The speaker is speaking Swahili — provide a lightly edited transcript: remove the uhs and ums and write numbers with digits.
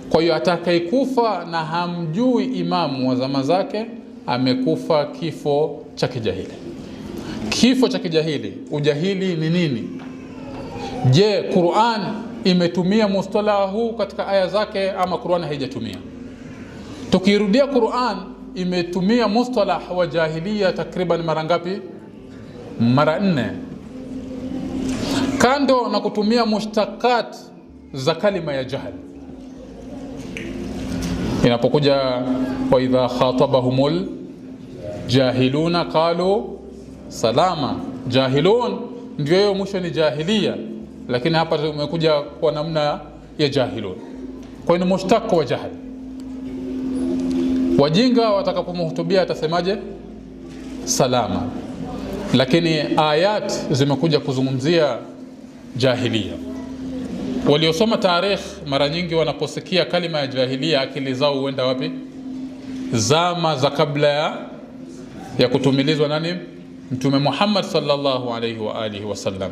Kwa hiyo atakayekufa na hamjui imamu wa zama zake amekufa kifo cha kijahili. Kifo cha kijahili. Ujahili ni nini? Je, Qur'an imetumia mustalah huu katika aya zake ama Qur'an haijatumia? Tukirudia, Qur'an imetumia mustalah wa jahiliya takriban mara ngapi? Mara 4. Kando na kutumia mushtakat za kalima ya jahl, inapokuja wa idha khatabahumul jahiluna qalu salama. Jahilun ndio hiyo mwisho ni jahiliya, lakini hapa tumekuja kwa namna ya jahilun. Kwa hiyo ni mushtaq wa jahl. Wajinga watakapomhutubia atasemaje? Salama. Lakini ayat zimekuja kuzungumzia jahiliya. Waliosoma tarikh mara nyingi wanaposikia kalima ya jahiliya akili zao huenda wapi? Zama za kabla ya kutumilizwa nani? Mtume Muhammad sallallahu alayhi wa alihi wasallam.